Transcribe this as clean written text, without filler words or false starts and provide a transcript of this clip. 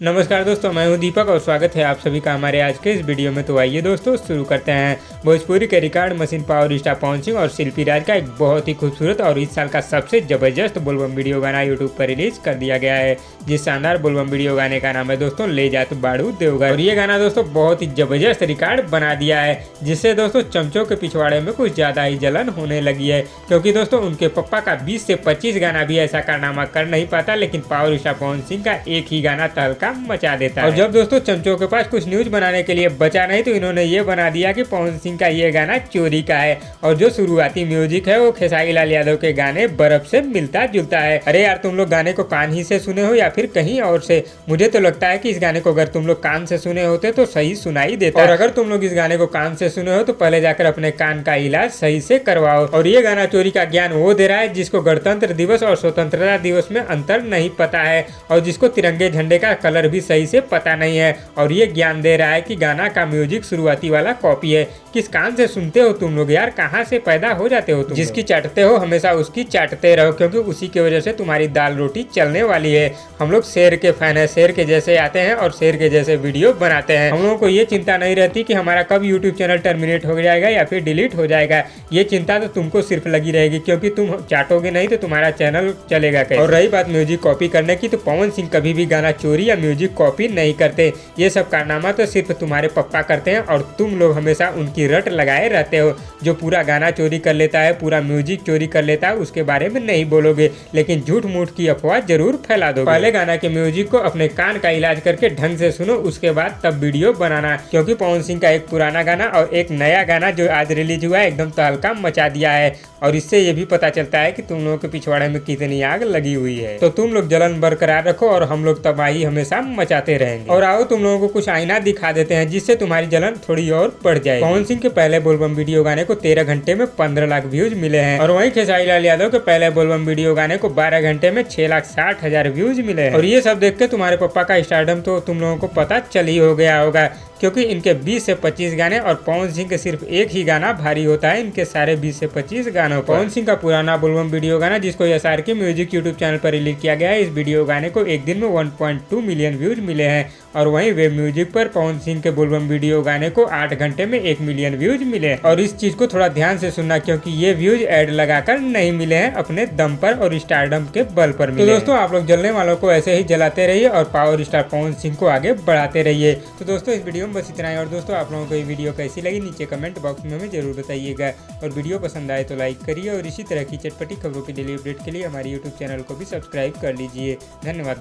नमस्कार दोस्तों, मैं हूं दीपक और स्वागत है आप सभी का हमारे आज के इस वीडियो में। तो आइए दोस्तों शुरू करते हैं। भोजपुरी के record machine power star Pawan Singh और शिल्पी राज का एक बहुत ही खूबसूरत और इस साल का सबसे जबरदस्त बोलबम वीडियो गाना यूट्यूब पर रिलीज कर दिया गया है। जिस शानदार बोलबम वीडियो गाने का नाम है दोस्तों ले जा तू बाड़ू देवघर। और ये गाना दोस्तों बहुत ही जबरदस्त रिकॉर्ड बना दिया है, जिससे दोस्तों चमचों के पिछवाड़े में कुछ ज्यादा ही जलन होने लगी है, क्योंकि दोस्तों उनके पप्पा का 20 से 25 गाना भी ऐसा कारनामा कर नहीं पाता, लेकिन पावर स्टार पवन सिंह का एक ही गाना तहलका मचा देता है। और जब दोस्तों चमचों के पास कुछ न्यूज बनाने के लिए बचा नहीं, तो इन्होंने ये बना दिया कि पवन सिंह का ये गाना चोरी का है और जो शुरुआती म्यूजिक है वो खेसारी लाल यादव के गाने बर्फ से मिलता जुलता है। अरे यार, तुम लोग गाने को कान ही से सुने हो या फिर कहीं और से? मुझे तो लगता है कि इस गाने को अगर तुम लोग कान से सुने होते तो सही सुनाई देता। और अगर तुम लोग इस गाने को कान से सुने हो तो पहले जाकर अपने कान का इलाज सही से करवाओ। और ये गाना चोरी का ज्ञान वो दे रहा है जिसको गणतंत्र दिवस और स्वतंत्रता दिवस में अंतर नहीं पता है, और जिसको तिरंगे झंडे का कलर भी सही से पता नहीं है। और ये ज्ञान दे रहा है कि गाना का म्यूजिक शुरुआती वाला कॉपी है। किस कान से सुनते हो तुम लोग यार? कहाँ से पैदा हो जाते हो तुम? जिसकी चाटते हो हमेशा उसकी चाटते रहो, क्योंकि उसी की वजह से तुम्हारी दाल रोटी चलने वाली है। हम लोग शेर के फैन है, शेर के जैसे आते हैं और शेर के जैसे वीडियो बनाते हैं। हम लोगों को ये चिंता नहीं रहती कि हमारा कब यूट्यूब चैनल टर्मिनेट हो जाएगा या फिर डिलीट हो जाएगा। ये चिंता तो तुमको सिर्फ लगी रहेगी, क्योंकि तुम चाटोगे नहीं तो तुम्हारा चैनल चलेगा कैसे। और रही बात म्यूजिक कॉपी करने की, तो पवन सिंह कभी भी गाना चोरी या म्यूजिक कॉपी नहीं करते। ये सब कारनामा तो सिर्फ तुम्हारे पप्पा करते हैं और तुम लोग हमेशा उनकी रट लगाए रहते हो। जो पूरा गाना चोरी कर लेता है, पूरा म्यूजिक चोरी कर लेता है, उसके बारे में नहीं बोलोगे, लेकिन झूठ मूठ की अफवाह जरूर फैला दोगे। पहले गाना के म्यूजिक को अपने कान का इलाज करके ढंग से सुनो, उसके बाद तब वीडियो बनाना। क्योंकि पवन सिंह का एक पुराना गाना और एक नया गाना जो आज रिलीज हुआ है एकदम तहलका मचा दिया है। और इससे ये भी पता चलता है कि तुम लोगों के पिछवाड़े में कितनी आग लगी हुई है। तो तुम लोग जलन बरकरार रखो और हम लोग तबाही हमेशा मचाते रहेंगे। और आओ तुम लोगों को कुछ आईना दिखा देते हैं, जिससे तुम्हारी जलन थोड़ी और बढ़ जाए। पवन सिंह के पहले बोलबम वीडियो गाने को 13 घंटे में 15 लाख व्यूज मिले हैं, और वहीं खेसारी लाल यादव के पहले बोलबम वीडियो गाने को 12 घंटे में 6,60,000 व्यूज मिले हैं। और ये सब देख के तुम्हारे पापा का स्टारडम तो तुम लोगों को पता चल ही हो गया होगा, क्योंकि इनके 20 से 25 गाने और पवन सिंह के सिर्फ एक ही गाना भारी होता है इनके सारे 20 से 25 गानों पर। पवन सिंह का पुराना बोलबम वीडियो गाना जिसको SR के म्यूजिक यूट्यूब चैनल पर रिलीज किया गया है, इस वीडियो गाने को एक दिन में 1.2 मिलियन व्यूज मिले हैं। और वहीं वेब म्यूजिक पर पवन सिंह के बोलबम वीडियो गाने को 8 घंटे में 1 मिलियन व्यूज मिले। और इस चीज को थोड़ा ध्यान से सुनना, क्योंकि ये व्यूज ऐड लगाकर नहीं मिले हैं, अपने दम पर और स्टारडम के बल पर मिले। तो दोस्तों आप लोग जलने वालों को ऐसे ही जलाते रहिए और पावर स्टार पवन सिंह को आगे बढ़ाते रहिए। तो दोस्तों इस वीडियो में बस इतना ही। और दोस्तों आप लोगों को ये वीडियो कैसी लगी नीचे कमेंट बॉक्स में हमें जरूर बताइएगा। और वीडियो पसंद आए तो लाइक करिए, और इसी तरह की चटपटी खबरों की डेली अपडेट के लिए हमारे यूट्यूब चैनल को भी सब्सक्राइब कर लीजिए। धन्यवाद।